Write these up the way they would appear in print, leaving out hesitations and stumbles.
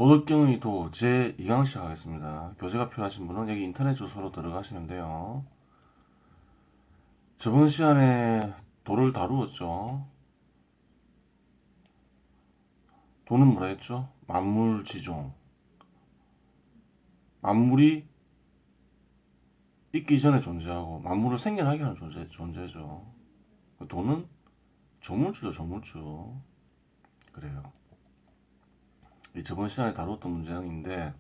도덕경의 도 제2강 시작하겠습니다. 교재가 필요하신 분은 여기 인터넷 주소로 들어가시면 돼요. 저번 시간에 도를 다루었죠. 도는 뭐라 했죠? 만물지종. 만물이 있기 전에 존재하고 만물을 생겨나게 하는 존재죠. 도는 조물주죠, 조물주. 그래요. 이 저번 시간에 다루었던 문장인데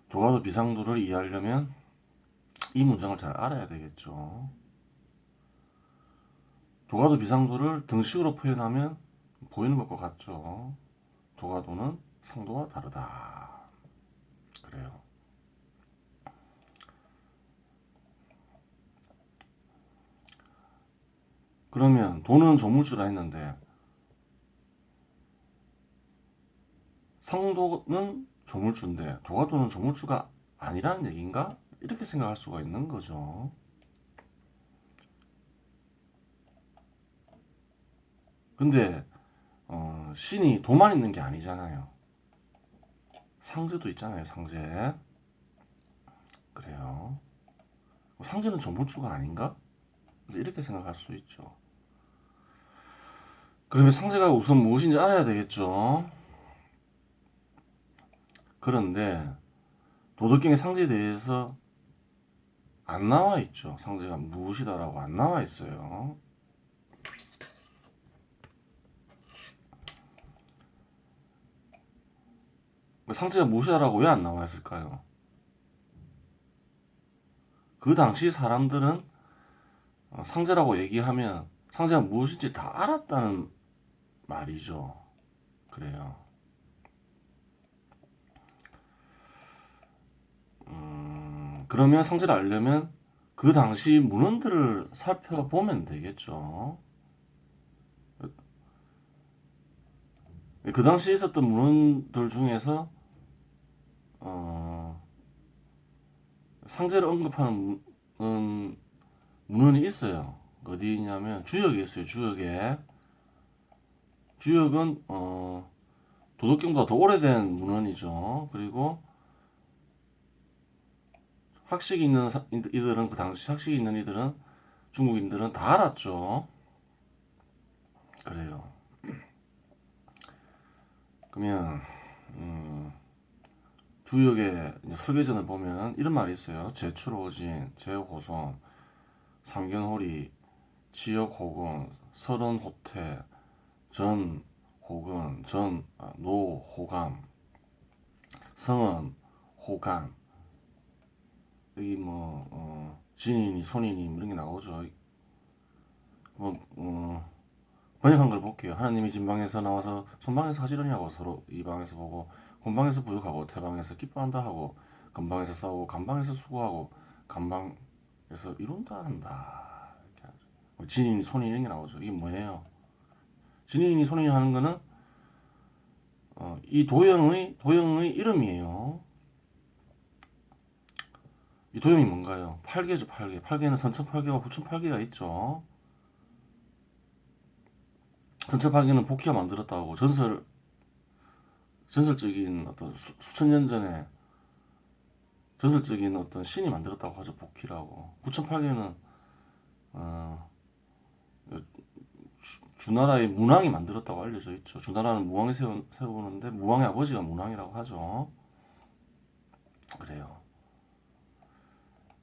도가도 비상도를 이해하려면 이 문장을 잘 알아야 되겠죠. 도가도 비상도를 등식으로 표현하면 보이는 것과 같죠. 도가도는 상도와 다르다. 그래요. 그러면 도는 조물주라 했는데 상도는 조물주인데 도가도는 조물주가 아니라는 얘기인가? 이렇게 생각할 수가 있는 거죠. 근데 신이 도만 있는 게 아니잖아요. 상제도 있잖아요. 상제. 그래요. 상제는 조물주가 아닌가? 이렇게 생각할 수 있죠. 그러면 상제가 우선 무엇인지 알아야 되겠죠. 그런데 도덕경의 상제에 대해서 안 나와 있죠. 상제가 무엇이다라고 안 나와 있어요. 상제가 무엇이다라고 왜 안 나와 있을까요? 그 당시 사람들은 상제라고 얘기하면 상제가 무엇인지 다 알았다는 말이죠. 그래요. 그러면 상제를 알려면 그 당시 문헌들을 살펴보면 되겠죠. 그 당시에 있었던 문헌들 중에서 상제를 언급하는 문헌이 있어요. 어디 있냐면 주역에 있어요. 주역에. 주역은 도덕경보다 더 오래된 문헌이죠. 그리고 학식이 있는 이들은 그 당시 학식이 있는 이들은 중국인들은 다 알았죠. 그래요. 그러면 주역의 설계전을 보면 이런 말이 있어요. 제출오진, 제호선, 상견호리, 지역호건, 설원호태, 전호건, 노호감, 성은 호감. 여기 진인이, 손인이 이런 게 나오죠. 번역한 걸 볼게요. 하나님이 진방에서 나와서 손방에서 하지러냐고 서로 이 방에서 보고 곤방에서 부욕하고 태방에서 기뻐한다 하고 건방에서 싸우고 간방에서 수고하고 간방에서 이룬다 한다. 이렇게 하죠. 진인이 손인이 이런 게 나오죠. 이게 뭐예요? 진인이 손인이 하는 거는 이 도형의 이름이에요. 이 도형이 뭔가요? 팔계죠, 팔계. 팔계는 선천팔계와 후천팔계가 있죠. 선천팔계는 복희가 만들었다고 전설적인 어떤 수천 년 전에 전설적인 어떤 신이 만들었다고 하죠. 복희라고. 9,008개는 주나라의 문왕이 만들었다고 알려져 있죠. 주나라는 무왕이 세우는데 무왕의 아버지가 문왕이라고 하죠. 그래요.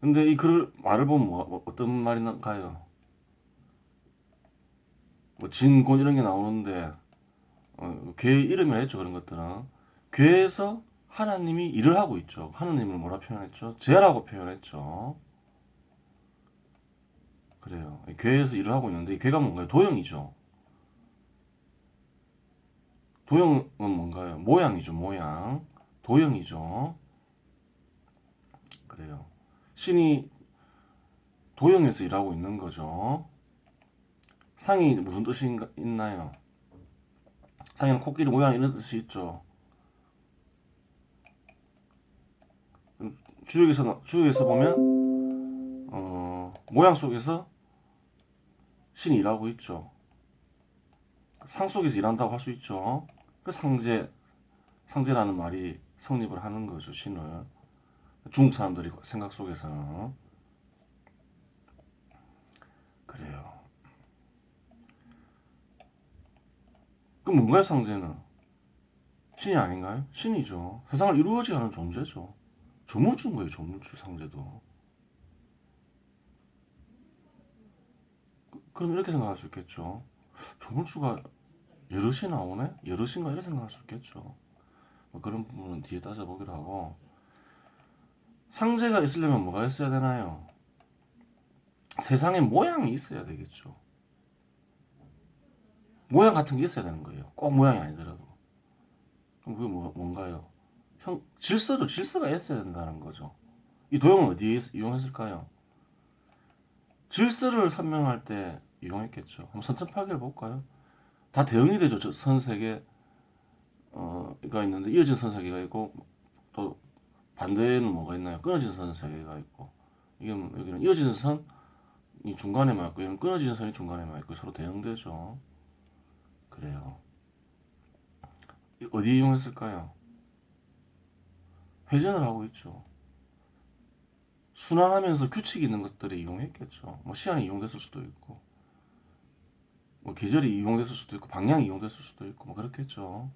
근데 이 글 말을 보면 어떤 말이 나가요? 뭐 진곤 이런 게 나오는데 괴의 이름이라 했죠. 그런 것들은 괴에서 하나님이 일을 하고 있죠. 하나님을 뭐라 표현했죠? 제라고 표현했죠. 그래요. 괴에서 일을 하고 있는데 이 괴가 뭔가요? 도형이죠. 도형은 뭔가요? 모양이죠, 모양. 도형이죠. 그래요. 신이 도형에서 일하고 있는 거죠. 상이 무슨 뜻이 있나요? 상에는 코끼리 모양 이런 뜻이 있죠. 주역에서 보면 모양 속에서 신이 일하고 있죠. 상 속에서 일한다고 할 수 있죠. 그 상제 상제라는 말이 성립을 하는 거죠. 신을. 중국 사람들이 생각 속에서는. 그래요. 그럼 뭔가요, 상제는? 신이 아닌가요? 신이죠. 세상을 이루어지게 하는 존재죠. 조물주인 거예요, 조물주, 상제도. 그럼 이렇게 생각할 수 있겠죠. 조물주가 여럿이 나오네? 여럿인가? 이렇게 생각할 수 있겠죠. 뭐 그런 부분은 뒤에 따져보기로 하고. 상제가 있으려면 뭐가 있어야 되나요? 세상에 모양이 있어야 되겠죠. 모양 같은 게 있어야 되는 거예요. 꼭 모양이 아니더라도. 그럼 그게 뭔가요? 질서죠. 질서가 있어야 된다는 거죠. 이 도형은 어디에 이용했을까요? 질서를 설명할 때 이용했겠죠. 한번 선천파괴를 볼까요? 다 대응이 되죠. 선 세 개가 있는데 이어진 선 세 개가 있고 또 반대에는 뭐가 있나요? 끊어진 선 세 개가 있고 이게 여기는 이어진 선이 중간에만 있고 여기는 끊어진 선이 중간에만 있고 서로 대응되죠. 그래요. 어디 이용했을까요? 회전을 하고 있죠. 순환하면서 규칙이 있는 것들을 이용했겠죠. 뭐 시간이 이용됐을 수도 있고, 뭐 계절이 이용됐을 수도 있고, 방향이 이용됐을 수도 있고, 뭐 그렇겠죠.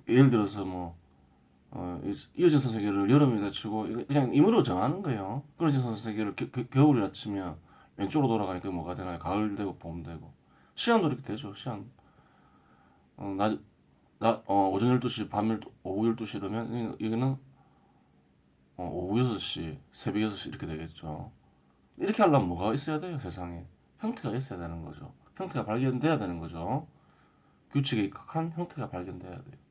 예를 들어서 뭐 이어진 선세계를 여름이라 치고 그냥 임의로 정하는 거예요. 끊어진 선세계를 겨울이라 치면 왼쪽으로 돌아가니까 뭐가 되나요? 가을 되고 봄 되고 시간도 이렇게 되죠. 시간 오전 12시 오후 12시 이러면 여기는 오후 6시 새벽 6시 이렇게 되겠죠. 이렇게 하려면 뭐가 있어야 돼요? 세상에 형태가 있어야 되는 거죠. 형태가 발견돼야 되는 거죠. 규칙에 입각한 형태가 발견돼야 돼요.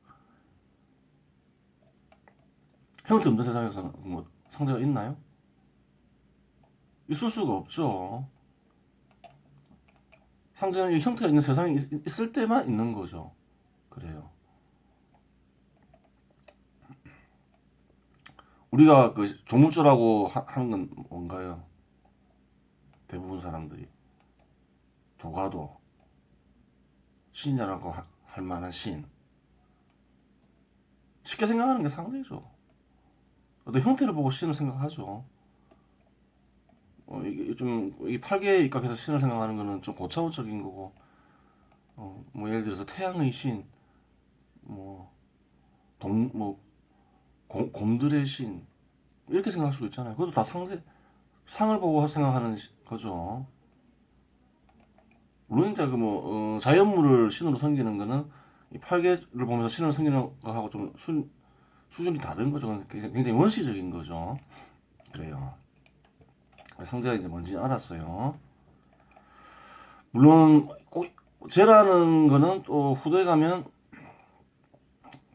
형태 없는 세상에서는 뭐 상대가 있나요? 있을 수가 없죠. 상대는 형태가 있는 세상이 있을 때만 있는 거죠. 그래요. 우리가 그 조물주라고 하는 건 뭔가요? 대부분 사람들이 도가도 신이라고 할 만한 신. 쉽게 생각하는 게 상대죠. 어떤 형태를 보고 신을 생각하죠. 이게 이 팔계에 입각해서 신을 생각하는 거는 좀 고차원적인 거고, 뭐 예를 들어서 태양의 신, 뭐 뭐 곰들의 신 이렇게 생각할 수도 있잖아요. 그것도 다 상을 보고 생각하는 거죠. 물론 이제 그뭐 자연물을 신으로 섬기는 거는 이 팔계를 보면서 신을 섬기는 거하고 좀 수준이 다른 거죠. 굉장히 원시적인 거죠. 그래요. 상제가 이제 뭔지 알았어요. 물론 꼭 제라는 거는 또 후대에 가면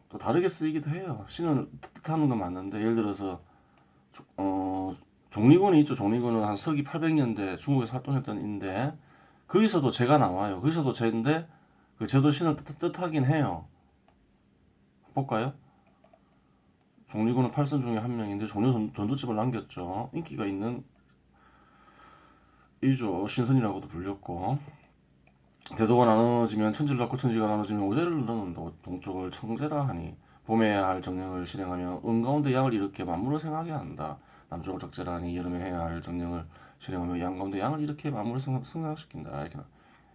또 다르게 쓰이기도 해요. 신을 뜻하는 건 맞는데 예를 들어서 종리군이 있죠. 종리군은 한 서기 800년대 중국에서 활동했던 인데 거기서도 제가 나와요. 거기서도 제인데 그 제도 신을 뜻하긴 해요. 볼까요? 종리군은 8선 중에 한 명인데 종려 전도집을 남겼죠. 인기가 있는 이죠. 신선이라고도 불렸고 대도가 나눠지면 천지를 낳고 천지가 나눠지면 오제를 너는 동쪽을 청제라 하니 봄에 해야 할 정령을 실행하며 은가운데 양을 일으켜 만물을 생하게 한다. 남쪽을 적재라 하니 여름에 해야 할 정령을 실행하며 양 가운데 양을 일으켜 만물을 생각시킨다. 이렇게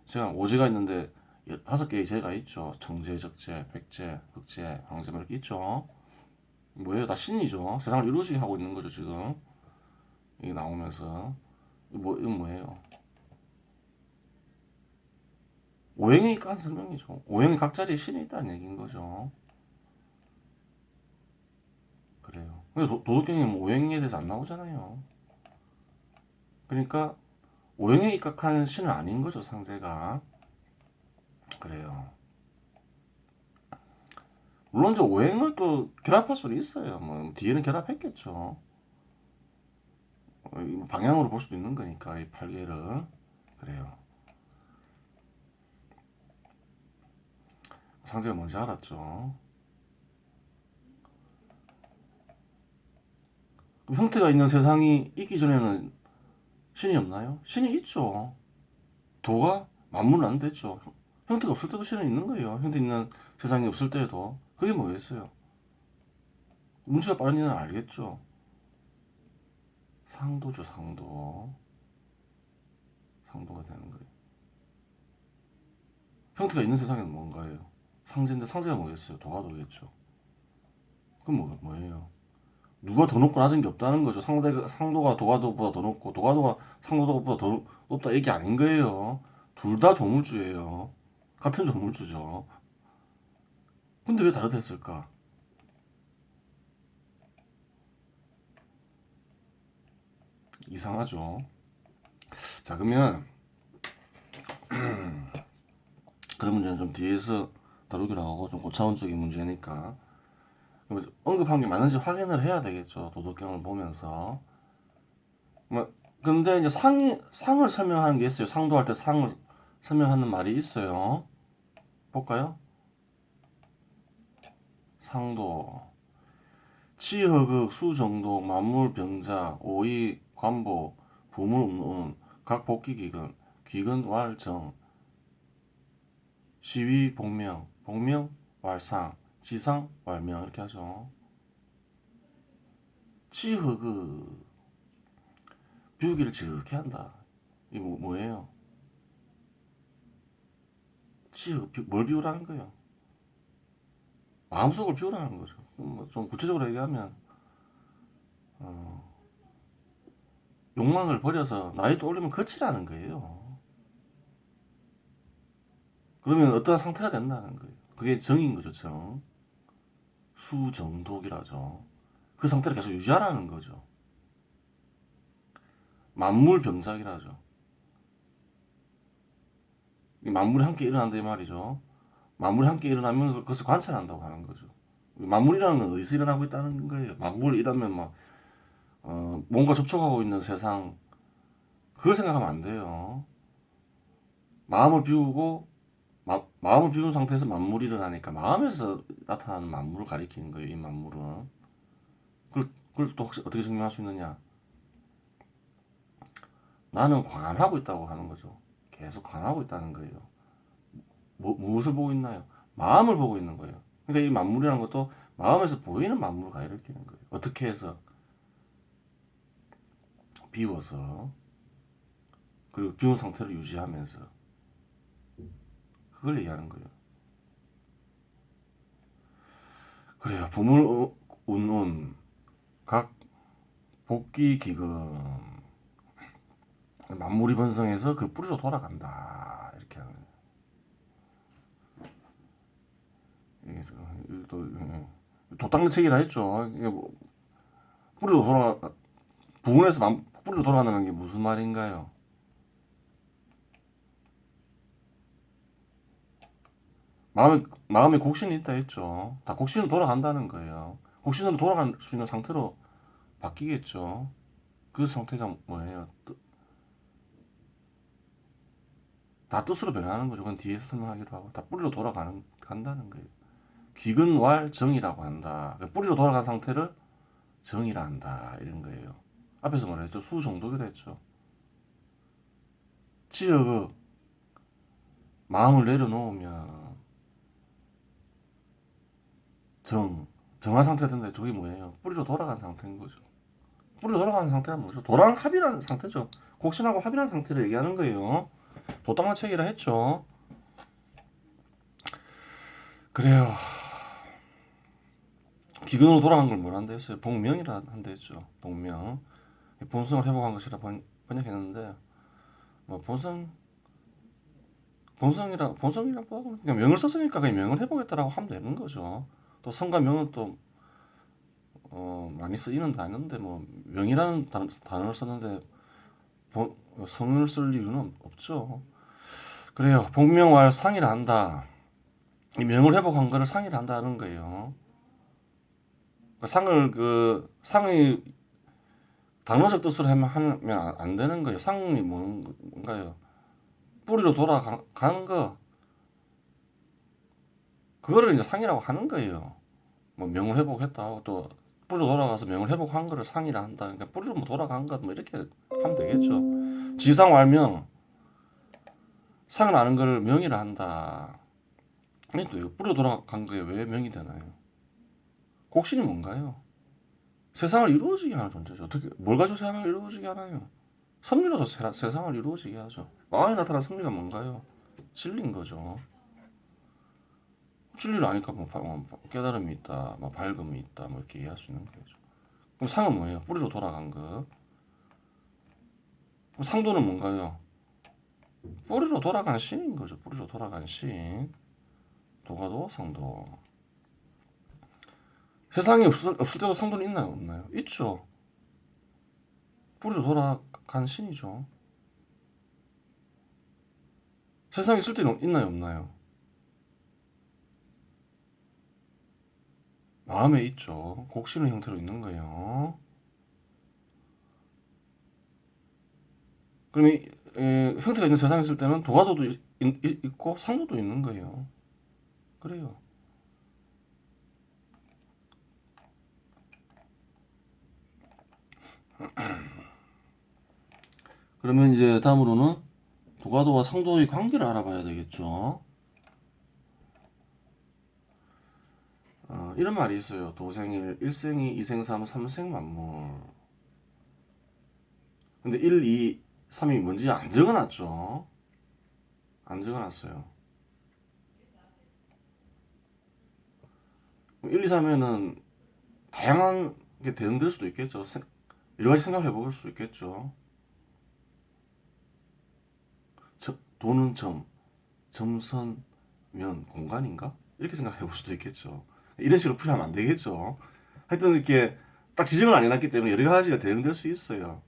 제가 오제가 있는데 5개의 제가 있죠. 청제, 적재, 백제, 흑제, 황제 이렇게 있죠. 뭐예요? 다 신이죠. 세상을 이루어지게 하고 있는 거죠 지금. 이게 나오면서 이건 뭐예요? 오행에 입각한 설명이죠. 오행이 각 자리에 신이 있다는 얘기인 거죠. 그래요. 근데 도덕경에 뭐 오행에 대해서 안 나오잖아요. 그러니까 오행에 입각한 신은 아닌 거죠, 상대가. 그래요. 물론 이제 오행을 또 결합할 수는 있어요. 뭐 뒤에는 결합했겠죠. 방향으로 볼 수도 있는 거니까 이 팔계를. 그래요. 상대가 뭔지 알았죠. 그럼 형태가 있는 세상이 있기 전에는 신이 없나요? 신이 있죠. 도가 만물은 안 됐죠. 형태가 없을 때도 실은 있는 거예요. 형태 있는 세상이 없을 때에도. 그게 뭐겠어요? 운치가 빠른 이는 알겠죠? 상도죠, 상도. 상도가 되는 거예요. 형태가 있는 세상에는 뭔가예요? 상제인데 상제가 뭐겠어요? 도가도겠죠. 그럼 뭐예요? 누가 더 높고 낮은 게 없다는 거죠. 상도가 도가도보다 더 높고 도가도가 상도보다 더 높다 얘기 아닌 거예요. 둘 다 조물주예요. 같은 조물주죠. 근데 왜 다르다 했을까? 이상하죠. 자, 그러면 그런 문제는 좀 뒤에서 다루기로 하고 좀 고차원적인 문제니까 언급한 게 맞는지 확인을 해야 되겠죠. 도덕경을 보면서. 뭐 근데 이제 상을 설명하는 게 있어요. 상도할 때 상을 설명하는 말이 있어요. 볼까요? 상도 치허극 수정독 만물병자 오이 관보 부물운 각 복귀기근 기근 왈정 시위 복명 복명 왈상 지상 왈명 이렇게 하죠. 치허극 비우기를 지극히 한다. 이게 뭐예요? 치허극 뭘 비우라는 거예요? 마음속을 비우라는 거죠. 좀 구체적으로 얘기하면 욕망을 버려서 나이 떠올리면 거치라는 거예요. 그러면 어떤 상태가 된다는 거예요. 그게 정인 거죠, 정. 수정독이라죠. 그 상태를 계속 유지하라는 거죠. 만물병작이라죠. 만물이 함께 일어난다 이 말이죠. 만물이 함께 일어나면 그것을 관찰한다고 하는 거죠. 만물이라는 건 어디서 일어나고 있다는 거예요. 만물이 일어나면 막 뭔가 접촉하고 있는 세상 그걸 생각하면 안 돼요. 마음을 비우고 마음을 비운 상태에서 만물이 일어나니까 마음에서 나타나는 만물을 가리키는 거예요. 이 만물은. 그걸 또 혹시 어떻게 증명할 수 있느냐? 나는 관하고 있다고 하는 거죠. 계속 관하고 있다는 거예요. 무엇을 보고 있나요? 마음을 보고 있는 거예요. 그러니까 이 만물이라는 것도 마음에서 보이는 만물을 가리키는 거예요. 어떻게 해서? 비워서 그리고 비운 상태를 유지하면서 그걸 얘기하는 거예요. 그래요. 부물 운운 각 복귀 기금 만물이 번성해서 그 뿌리로 돌아간다 이렇게 하는 이게 또 도땅책이라 했죠. 이게 뭐 뿌리로 돌아 부근에서 뿌리로 돌아가는 게 무슨 말인가요? 마음에 곡신이 있다 했죠. 다 곡신으로 돌아간다는 거예요. 곡신으로 돌아갈 수 있는 상태로 바뀌겠죠. 그 상태가 뭐예요? 다 뜻으로 변하는 거죠. 그건 뒤에서 설명하기로 하고 다 뿌리로 간다는 거예요. 귀근왈정이라고 한다. 뿌리로 돌아간 상태를 정이라 한다 이런 거예요. 앞에서 말했죠. 수정독이라 했죠. 치역의 마음을 내려놓으면 정한 상태가 된다. 저게 뭐예요? 뿌리로 돌아간 상태인 거죠. 뿌리로 돌아가는 상태가 뭐죠? 도랑 합이라는 상태죠. 곡신하고 합이라는 상태를 얘기하는 거예요. 도땅만 책이라 했죠. 그래요. 기근으로 돌아간 걸 뭐란다 했어요? 복명이라 한다 했죠. 복명. 본성을 회복한 것이라 번역했는데 뭐 본성이라고 그냥 명을 썼으니까 그냥 명을 해보겠다라고 하면 되는 거죠. 또 성과 명은 또 많이 쓰이는 단어인데 뭐 명이라는 단어를 썼는데 성을 쓸 이유는 없죠. 그래요. 복명왈 상이라 한다. 이 명을 회복한 거를 상이라 한다는 거예요. 상이 단어적 뜻으로 하면 안 되는 거예요. 상이 뭔가요? 뿌리로 돌아가는 거 그거를 이제 상이라고 하는 거예요. 뭐 명을 회복했다 하고 또 뿌리로 돌아가서 명을 회복한 거를 상이라 한다. 그러니까 뿌리로 뭐 돌아간 것 뭐 이렇게 하면 되겠죠. 지상왈명 상을 아는 걸 명이라 한다. 아니 또 뿌려 돌아간 거에 왜 명이 되나요? 곡신이 뭔가요? 세상을 이루어지게 하는 존재죠. 어떻게 뭘 가지고 세상을 이루어지게 하나요? 섭리로서 세상을 이루어지게 하죠. 마음에 나타난 섭리가 뭔가요? 진리인 거죠. 진리를 아니까 뭐 깨달음이 있다, 뭐 밝음이 있다, 뭐 이렇게 이해할 수 있는 거죠. 그럼 상은 뭐예요? 뿌리로 돌아간 거. 그럼 상도는 뭔가요? 뿌리로 돌아간 신인 거죠. 뿌리로 돌아간 신. 도가도, 상도. 세상에 없을 때도 상도는 있나요? 없나요? 있죠. 뿌리로 돌아간 신이죠. 세상에 있을 때는 있나요? 없나요? 마음에 있죠. 곡신의 형태로 있는 거예요. 그럼 형태가 있는 세상에 있을 때는 도가도도 있고 상도도 있는 거예요. 그래요. 그러면 이제 다음으로는 도가도와 상도의 관계를 알아봐야 되겠죠. 이런 말이 있어요. 도생일, 일생이, 이생삼, 삼생만물. 근데 1, 2, 3이 뭔지 안 적어놨죠. 안 적어놨어요. 1, 2, 3에는 다양한 게 대응될 수도 있겠죠. 여러 가지 생각해 볼 수 있겠죠. 도는 점선면 공간인가? 이렇게 생각해 볼 수도 있겠죠. 이런 식으로 풀이하면 안 되겠죠. 하여튼 이렇게 딱 지정을 안 해놨기 때문에 여러 가지가 대응될 수 있어요.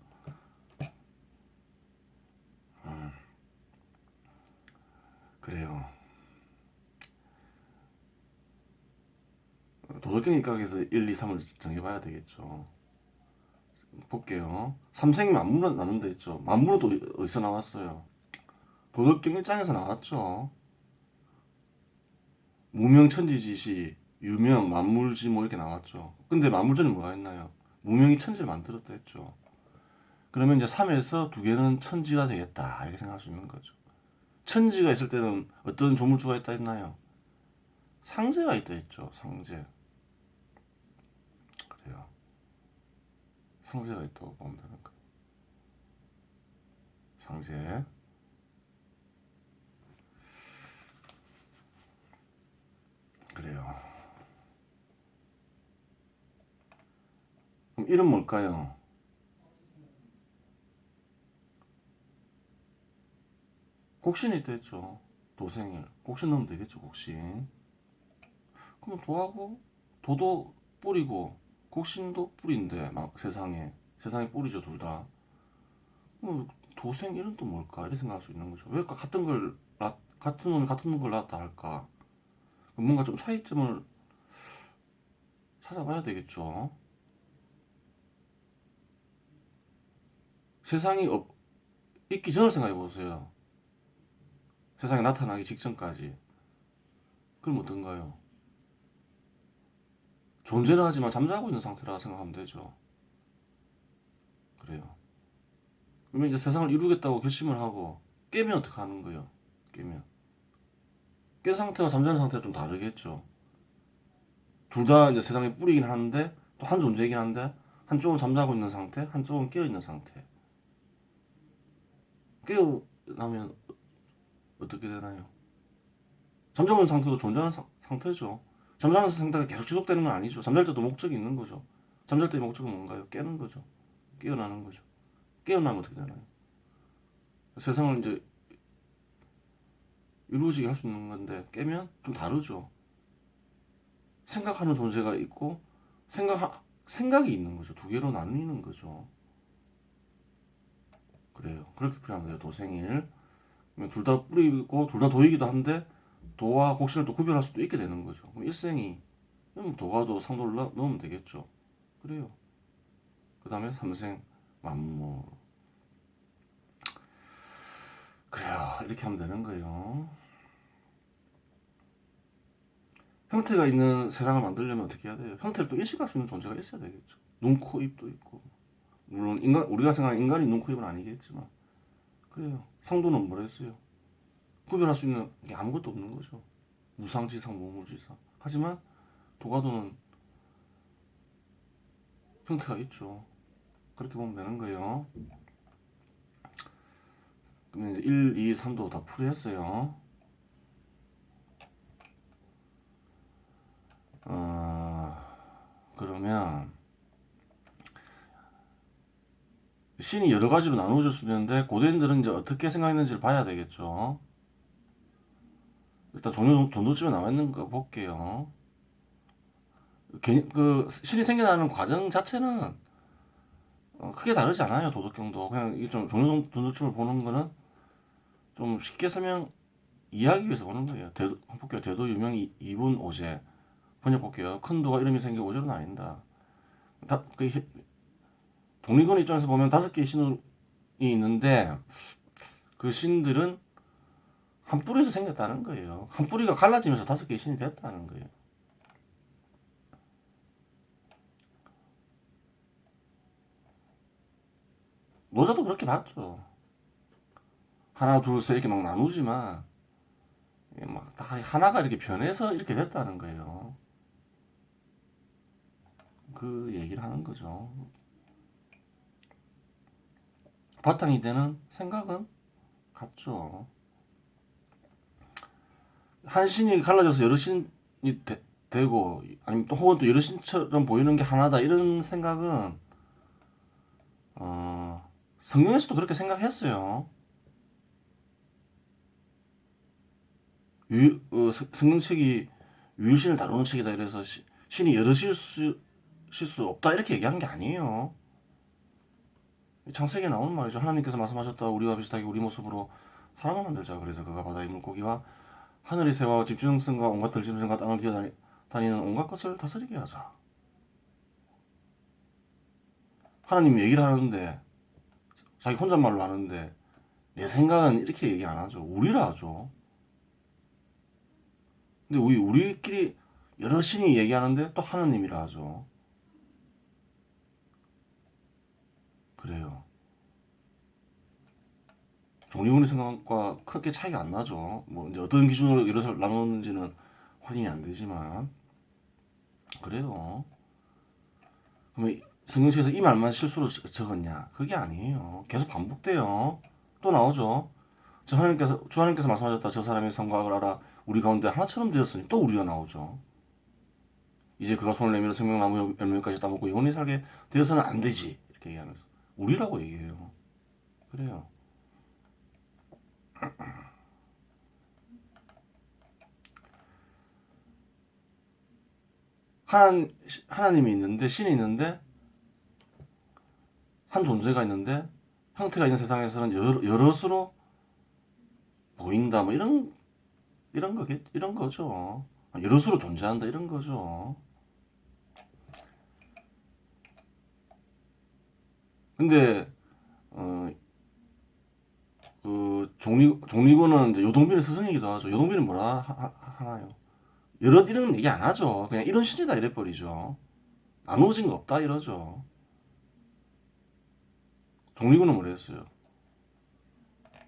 그래요. 도덕경 입각에서 1, 2, 3을 정해봐야 되겠죠. 볼게요. 삼생이 만물은 나눈다 했죠. 만물은 또 어디서 나왔어요? 도덕경 1장에서 나왔죠. 무명천지지시, 유명, 만물지 뭐 이렇게 나왔죠. 근데 만물전이 뭐가 있나요? 무명이 천지를 만들었다 했죠. 그러면 이제 3에서 두 개는 천지가 되겠다 이렇게 생각할 수 있는 거죠. 천지가 있을 때는 어떤 조물주가 있다 했나요? 상제가 있다 했죠. 상제. 그래요. 상제가 있다고 보면 되는 거예요. 상제. 그래요. 그럼 이름 뭘까요? 곡신이 있다 했죠. 도생일. 곡신 넣으면 되겠죠. 곡신. 그럼 도하고 도도 뿌리고 곡신도 뿌리인데 막 세상에 뿌리죠 둘 다. 그럼 도생일은 또 뭘까? 이렇게 생각할 수 있는 거죠. 왜 같은 걸 같은 놈이 같은 걸 낳았다 할까? 뭔가 좀 차이점을 찾아봐야 되겠죠. 세상이 있기 전을 생각해 보세요. 세상에 나타나기 직전까지. 그럼 어떤가요? 존재는 하지만 잠자고 있는 상태라 생각하면 되죠. 그래요. 그러면 이제 세상을 이루겠다고 결심을 하고 깨면 어떻게 하는 거예요? 깨면. 깬 상태와 잠자는 상태가 좀 다르겠죠. 둘 다 이제 세상에 뿌리긴 하는데 또 한 존재이긴 한데 한쪽은 잠자고 있는 상태, 한쪽은 깨어 있는 상태. 깨어나면 어떻게 되나요? 잠자고 있는 상태도 존재하는 상태죠. 잠자는 상태가 계속 지속되는 건 아니죠. 잠잘 때도 목적이 있는 거죠. 잠잘 때의 목적은 뭔가요? 깨는 거죠. 깨어나는 거죠. 깨어나면 어떻게 되나요? 세상을 이제 이루어지게 할 수 있는 건데 깨면 좀 다르죠. 생각하는 존재가 있고 생각이 있는 거죠. 두 개로 나뉘는 거죠. 그래요. 그렇게 풀이하면 돼요. 도생일. 둘 다 뿌리고 둘 다 도이기도 한데 도와 곡신을 또 구별할 수도 있게 되는 거죠. 그럼 일생이 그럼 도가도 상도를 넣으면 되겠죠. 그래요. 그 다음에 삼생 만무. 그래요. 이렇게 하면 되는 거예요. 형태가 있는 세상을 만들려면 어떻게 해야 돼요? 형태를 또 인식할 수 있는 존재가 있어야 되겠죠. 눈, 코, 입도 있고. 물론 우리가 생각하는 인간이 눈, 코, 입은 아니겠지만. 그래요. 상도는 뭐랬어요? 구별할 수 있는 게 아무것도 없는 거죠. 무상지상, 무물지상. 하지만 도가도는 형태가 있죠. 그렇게 보면 되는 거예요. 그러면 이제 1, 2, 3도 다 풀이했어요. 그러면 신이 여러 가지로 나누어질 수 있는데 고대인들은 이제 어떻게 생각했는지를 봐야 되겠죠. 일단 종료집에 나와 있는 거 볼게요. 그 신이 생겨나는 과정 자체는 크게 다르지 않아요. 도덕경도 그냥 이게 좀 종료집을 보는 거는 좀 쉽게 설명 이해하기 위해서 보는 거예요. 한번 볼게요. 대도 유명 이분 오제 번역 볼게요. 큰 도가 이름이 생겨 오제는 아닌다. 독립군 입장에서 보면 5개의 신이 있는데 그 신들은 한 뿌리에서 생겼다는 거예요. 한 뿌리가 갈라지면서 5개의 신이 됐다는 거예요. 노자도 그렇게 봤죠. 하나, 둘, 셋 이렇게 막 나누지만 막 다 하나가 이렇게 변해서 이렇게 됐다는 거예요. 그 얘기를 하는 거죠. 바탕이 되는 생각은 같죠. 한 신이 갈라져서 여러 신이 되고 아니면 또 혹은 또 여러 신처럼 보이는 게 하나다 이런 생각은 성경에서도 그렇게 생각했어요. 성경책이 유일신을 다루는 책이다 이래서 신이 여러 실수 없다 이렇게 얘기한 게 아니에요. 창세기에 나오는 말이죠. 하나님께서 말씀하셨다. 우리와 비슷하게 우리 모습으로 사람을 만들자. 그래서 그가 바다의 물고기와 하늘의 새와 집중성과 온갖 들짐승과 땅을 기어다니는 온갖 것을 다스리게 하자. 하나님이 얘기를 하는데 자기 혼잣말로 하는데 내 생각은 이렇게 얘기 안 하죠. 우리라 하죠. 근데 우리끼리 여러 신이 얘기하는데 또 하나님이라 하죠. 그래요. 종류군의 생각과 크게 차이가 안 나죠. 뭐 이제 어떤 기준으로 이것을 나누는지는 확인이 안 되지만 그래요. 그러면 성경책에서 이 말만 실수로 적었냐? 그게 아니에요. 계속 반복돼요. 또 나오죠. 주 하나님께서 말씀하셨다. 저 사람의 성곽을 알아. 우리 가운데 하나처럼 되었으니 또 우리가 나오죠. 이제 그가 손을 내밀어 생명나무 열매까지 따먹고 영원히 살게 되어서는 안 되지. 이렇게 얘기하면서 우리라고 얘기해요. 그래요. 하나님이 있는데 신이 있는데 한 존재가 있는데 형태가 있는 세상에서는 여럿으로 보인다. 뭐 이런 거죠. 여럿으로 존재한다 이런 거죠. 근데 그 종리고는 이제 요동빈의 스승이기도 하죠. 요동빈은 뭐라 하나요? 여럿 이런 얘기 안 하죠. 그냥 이런 신이다 이래 버리죠. 나누어진 거 없다 이러죠. 종리고는 뭐라 했어요?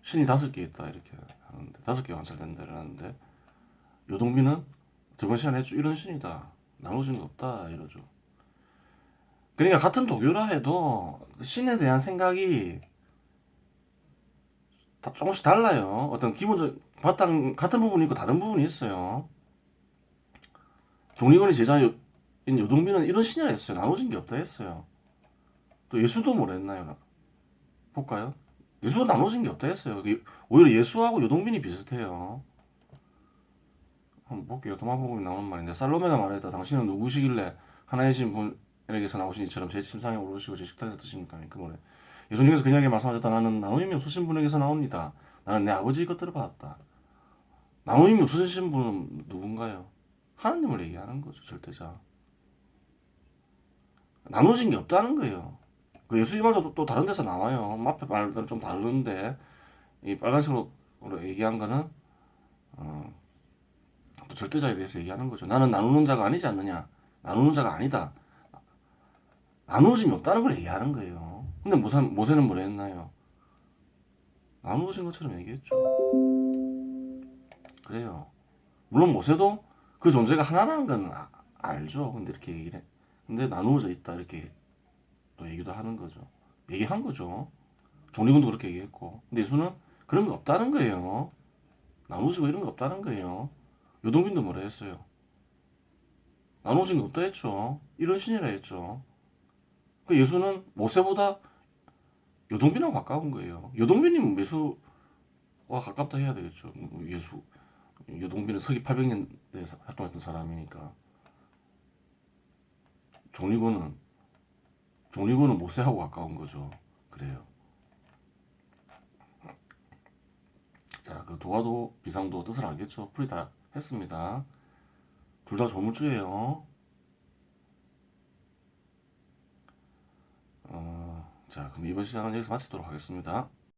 신이 5개 있다 이렇게 하는데 5개 관찰된다 이러는데 요동빈은 저번 시간에 했죠. 이런 신이다. 나누어진 거 없다 이러죠. 그러니까 같은 도교라 해도 신에 대한 생각이 조금씩 달라요. 어떤 기본적 바탕 같은 부분이 있고 다른 부분이 있어요. 종리건의 제자인 요동빈은 이런 신이라 했어요. 나눠진 게 없다 했어요. 또 예수도 뭐라 했나요? 볼까요? 예수도 나눠진 게 없다 했어요. 오히려 예수하고 요동빈이 비슷해요. 한번 볼게요. 도마복음에 나오는 말인데 살로메가 말했다. 당신은 누구시길래 하나이신 분에게서 나오신 이처럼 제 침상에 오르시고 제 식탁에서 드십니까? 그 뭐래. 예수님께서 그녀에게 말씀하셨다. 나는 나누임이 없으신 분에게서 나옵니다. 나는 내 아버지의 것들을 받았다. 나누임이 없으신 분은 누군가요? 하나님을 얘기하는 거죠. 절대자. 나눠진 게 없다는 거예요. 그 예수님 말도 또 다른 데서 나와요. 앞에 말들은 좀 다르는데 이 빨간색으로 얘기한 거는 또 절대자에 대해서 얘기하는 거죠. 나는 나누는 자가 아니지 않느냐. 나누는 자가 아니다. 나누어짐이 없다는 걸 얘기하는 거예요. 근데 모세는 뭐라 했나요? 나누어진 것처럼 얘기했죠. 그래요. 물론 모세도 그 존재가 하나라는 건 알죠. 근데 이렇게 얘기를 해. 근데 나누어져 있다 이렇게 또 얘기도 하는 거죠. 얘기한 거죠. 종리군도 그렇게 얘기했고. 근데 예수는 그런 거 없다는 거예요. 나누어지고 이런 거 없다는 거예요. 요동빈도 뭐라 했어요? 나누어진 거 없다 했죠. 이런 신이라 했죠. 그 예수는 모세보다 요동빈하고 가까운 거예요. 요동빈이면 예수와 가깝다 해야 되겠죠. 예수 요동빈은 서기 800년대에 활동했던 사람이니까. 종리군은 종리군은 모세하고 가까운 거죠. 그래요. 자, 그 도가도 비상도 뜻을 알겠죠? 풀이 다 했습니다. 둘 다 조물주예요. 자, 그럼 이번 시간은 여기서 마치도록 하겠습니다.